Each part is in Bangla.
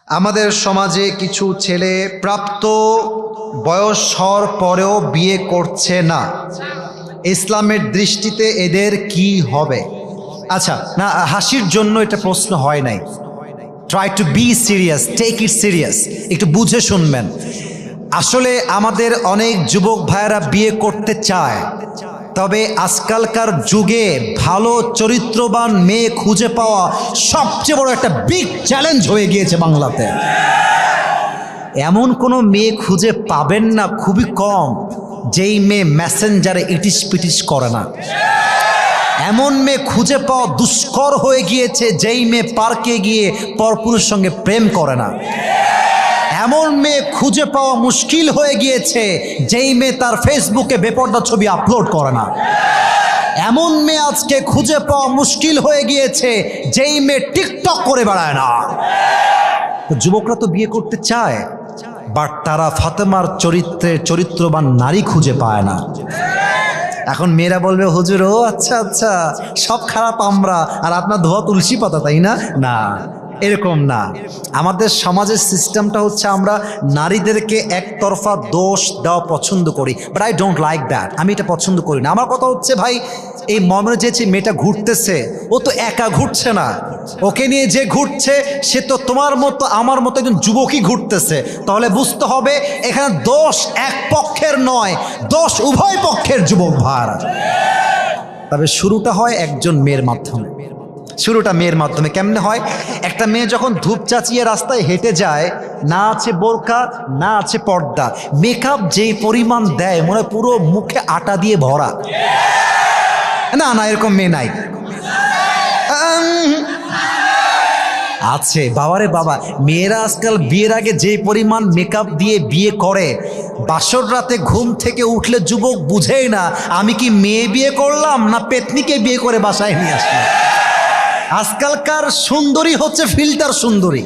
আমাদের সমাজে কিছু ছেলে প্রাপ্ত বয়স হওয়ার পরেও বিয়ে করছে না। ইসলামের দৃষ্টিতে এদের কি হবে? আচ্ছা, না হাসির জন্য এটা প্রশ্ন হয় নাই। Try to be serious, take it serious, একটু বুঝে শুনবেন। আসলে আমাদের অনেক যুবক ভাইয়েরা বিয়ে করতে চায়, তবে আজকালকার যুগে ভালো চরিত্রবান মেয়ে খুঁজে পাওয়া সবচেয়ে বড় একটা বিগ চ্যালেঞ্জ হয়ে গিয়েছে বাংলাতে। এমন কোনো মেয়ে খুঁজে পাবেন না, খুবই কম, যেই মেয়ে মেসেঞ্জারে ইটিস পিটিস করে না। এমন মেয়ে খুঁজে পাওয়া দুষ্কর হয়ে গিয়েছে যেই মেয়ে পার্কে গিয়ে পরপুরুষের সঙ্গে প্রেম করে না। এমন মেয়ে খুঁজে পাওয়া মুশকিল হয়ে গিয়েছে যেই মেয়ে তার ফেসবুকে বেপরদা ছবি আপলোড করে না। এমন মেয়ে আজকে খুঁজে পাওয়া মুশকিল হয়ে গিয়েছে যেই মেয়ে টিকটক করে বেড়ায় না। তো যুবকরা তো বিয়ে করতে চায়, বাট তারা ফাতেমার চরিত্রবান নারী খুঁজে পায় না। এখন মেয়েরা বলবে, হুজুর ও আচ্ছা আচ্ছা, সব খারাপ আমরা, আর আপনার ধোয়া তুলসী পাতা, তাই না? না, এরকম না। আমাদের সমাজের সিস্টেমটা হচ্ছে আমরা নারীদেরকে একতরফা দোষ দেওয়া পছন্দ করি, but I don't like that. আমি এটা পছন্দ করি না। আমার কথা হচ্ছে, ভাই এই মনে যে মেয়েটা ঘুরতেছে, ও তো একা ঘুরছে না, ওকে নিয়ে যে ঘুরছে সে তো তোমার মতো আমার মতো একজন যুবকই ঘুরতেছে। তাহলে বুঝতে হবে এখানে দোষ এক পক্ষের নয়, দোষ উভয় পক্ষের যুবক ভাইরা। তবে শুরুটা হয় একজন মেয়ের মাধ্যমে। শুরুটা মেয়ের মাধ্যমে কেমনে হয়? একটা মেয়ে যখন ধূপ চাচিয়ে রাস্তায় হেঁটে যায়, না আছে বোরকা না আছে পর্দা, মেকআপ যেই পরিমাণ দেয় মনে হয় পুরো মুখে আটা দিয়ে ভরা। না না, এরকম মেয়ে নাই। আছে বাবারে বাবা, মেয়েরা আজকাল বিয়ের আগে যে পরিমাণ মেকআপ দিয়ে বিয়ে করে, বাসর রাতে ঘুম থেকে উঠলে যুবক বুঝেই না আমি কি মেয়ে বিয়ে করলাম না পেতনিকে বিয়ে করে বাসায় নিয়ে আসলাম। আজকালকার সুন্দরী হচ্ছে ফিল্টার সুন্দরী,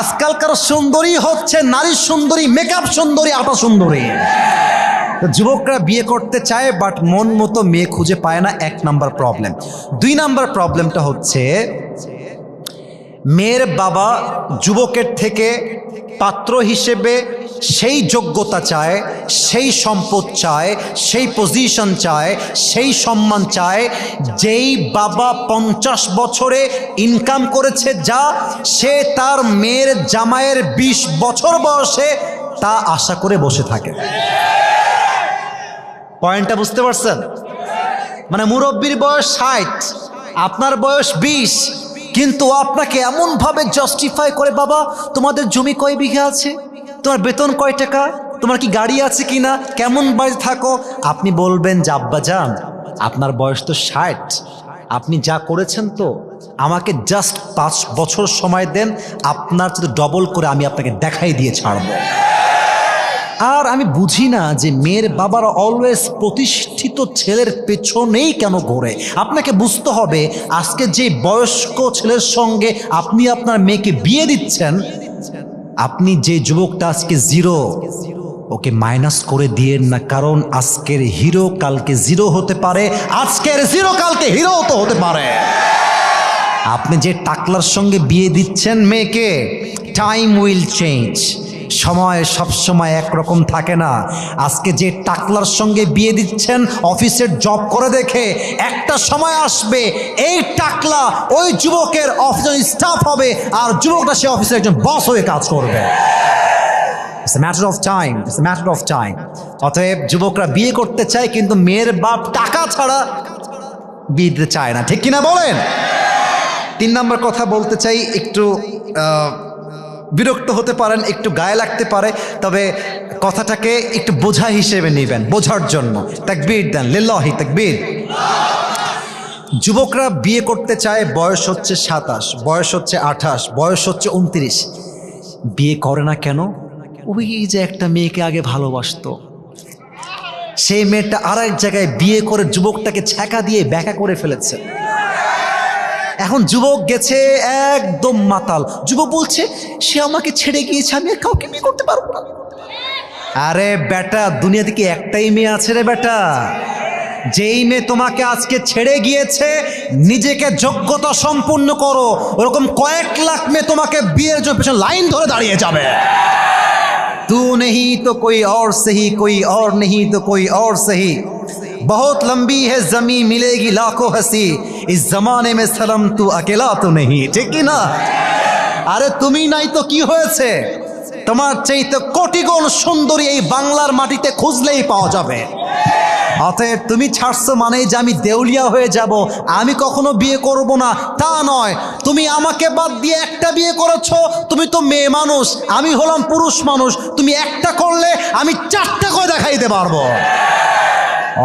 আজকালকার সুন্দরী হচ্ছে নারী সুন্দরী, মেকআপ সুন্দরী, আটা সুন্দরী। যুবকরা বিয়ে করতে চায় বাট মন মতো মেয়ে খুঁজে পায় না, এক নাম্বার প্রবলেম। দুই নাম্বার প্রবলেমটা হচ্ছে মেয়ের বাবা যুবকের থেকে পাত্র হিসেবে সেই যোগ্যতা চায়, সেই সম্পদ চায়, সেই পজিশন চায়, সেই সম্মান চায় যেই বাবা 50 বছরে ইনকাম করেছে, যা সে তার মেয়ের জামাইয়ের 20 বছর বয়সে তা আশা করে বসে থাকে। পয়েন্টটা বুঝতে পারছেন? মানে মুরব্বীর বয়স 60, আপনার বয়স 20, কিন্তু আপনাকে এমনভাবে জাস্টিফাই করে, বাবা তোমাদের জমি কয় বিঘা আছে, তোমার বেতন কয় টাকা, তোমার কি গাড়ি আছে কিনা, কেমন বাড়ি থাকো। আপনি বলবেন যে আব্বা যান আপনার বয়স তো 60, আপনি যা করেছেন তো, আমাকে জাস্ট 5 বছর সময় দেন, আপনার যদি ডবল করে আমি আপনাকে দেখাই দিয়ে ছাড়বো। আর আমি বুঝি না যে মেয়ের বাবারা অলওয়েজ প্রতিষ্ঠিত ছেলের পেছনেই কেন ঘোরে। আপনাকে বুঝতে হবে আজকে যে বয়স্ক ছেলের সঙ্গে আপনি আপনার মেয়েকে বিয়ে দিচ্ছেন, আপনি যে যুবকটা আজকে জিরো, ওকে মাইনাস করে দিয়েন না, কারণ আজকের হিরো কালকে জিরো হতে পারে, আজকের জিরো কালকে হিরো তো হতে পারে। আপনি যে টাকলার সঙ্গে বিয়ে দিচ্ছেন মেয়েকে, টাইম উইল চেঞ্জ, সময় সবসময় একরকম থাকে না। আজকে যে টাকলার সঙ্গে বিয়ে দিচ্ছেন অফিসের জব করে দেখে, একটা সময় আসবে এই টাকলা ওই যুবকের অফিসের স্টাফ হবে, আর যুবকটা সে অফিসের একজন বস হয়ে কাজ করবে। It's a matter of time, it's a matter of time. অতএব যুবকরা বিয়ে করতে চায় কিন্তু মেয়ের বাপ টাকা ছাড়া বিয়ে দিতে চায় না, ঠিক কিনা বলেন? 3 নম্বর কথা বলতে চাই, একটু বিরক্ত হতে পারেন, একটু গায়ে লাগতে পারে, তবে কথাটাকে একটু বোঝা হিসেবে নেবেন, বোঝার জন্য। তাকবীর দেন, লিল্লাহি তাকবীর। যুবকরা বিয়ে করতে চায়, বয়স হচ্ছে 27, বয়স হচ্ছে 28, বয়স হচ্ছে 29, বিয়ে করে না কেন? ওই যে একটা মেয়েকে আগে ভালোবাসতো, সেই মেয়েটা আর এক জায়গায় বিয়ে করে যুবকটাকে ছ্যাঁকা দিয়ে ব্যাকা করে ফেলেছে। এখন যুবক গেছে একদম মাতাল, যুবক বলছে সে আমাকে ছেড়ে গিয়েছে, আমি আর কাউকে বিয়ে করতে পারবো না। আরে বেটা, দুনিয়া থেকে একটাই মেয়ে আছে রে বেটা, যেই মেয়ে তোমাকে আজকে ছেড়ে গিয়েছে নিজেকে যোগ্যতা সম্পূর্ণ করো, ওরকম কয়েক লাখ মেয়ে তোমাকে বিয়ের জন্য পেছনে লাইন ধরে দাঁড়িয়ে যাবে। तू नहीं तो कोई और सही, कोई और नहीं तो कोई और सही, बहुत लंबी है जमी मिलेगी लाखों हंसी, इस जमाने में सनम तू अकेला तो नहीं। ठीक ही ना? আরে তুমি নাই তো কি হয়েছে, তোমার চাইতে কোটি গুণ সুন্দরী এই বাংলার মাটিতে খুঁজলেই পাওয়া যাবে। অতএব তুমি ছাড়ছো মানে যে আমি দেউলিয়া হয়ে যাব, আমি কখনো বিয়ে করব না তা নয়। তুমি আমাকে বাদ দিয়ে একটা বিয়ে করেছো, তুমি তো মেয়ে মানুষ, আমি হলাম পুরুষ মানুষ, তুমি একটা করলে আমি চারটা করে দেখাইতে পারবো।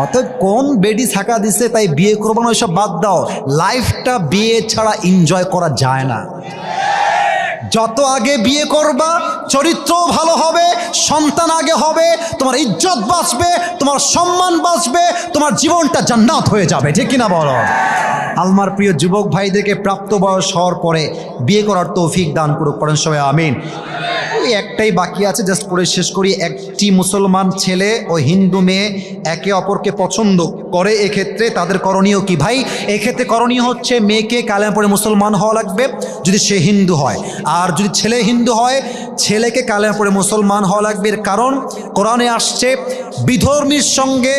অতএব কোন বেডি ছাকা দিছে তাই বিয়ে করবো না, ওইসব বাদ দাও। লাইফটা বিয়ে ছাড়া এনজয় করা যায় না। যত আগে বিয়ে করবা চরিত্রও ভালো হবে, সন্তান আগে হবে, তোমার ইজ্জত বাঁচবে, তোমার সম্মান বাঁচবে, তোমার জীবনটা জান্নাত হয়ে যাবে। ঠিক কিনা বলো? আলমার প্রিয় যুবক ভাইদেরকে প্রাপ্ত বয়স হওয়ার পরে বিয়ে করার তৌফিক দান করুক, পড়েন সবাই আমিন। ওই একটাই বাকি আছে, জাস্ট পড়ে শেষ করি। একটি মুসলমান ছেলে ও হিন্দু মেয়ে একে অপরকে পছন্দ করে, এক্ষেত্রে তাদের করণীয় কি? ভাই এক্ষেত্রে করণীয় হচ্ছে মেয়েকে কালেমা পড়ে মুসলমান হওয়া লাগবে যদি সে হিন্দু হয়, আর যদি ছেলে হিন্দু হয় ছেলেকে কালেমা পড়ে মুসলমান হওয়া লাগবে। এর কারণ কোরআনে আসছে বিধর্মীর সঙ্গে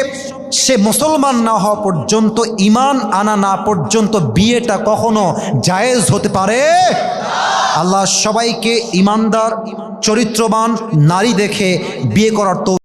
সে মুসলমান না হওয়া পর্যন্ত, ইমান আনা না পর্যন্ত বিয়েটা কখনো জায়েজ হতে পারে। আল্লাহ সবাইকে ইমানদার চরিত্রবান নারী দেখে বিয়ে করার তো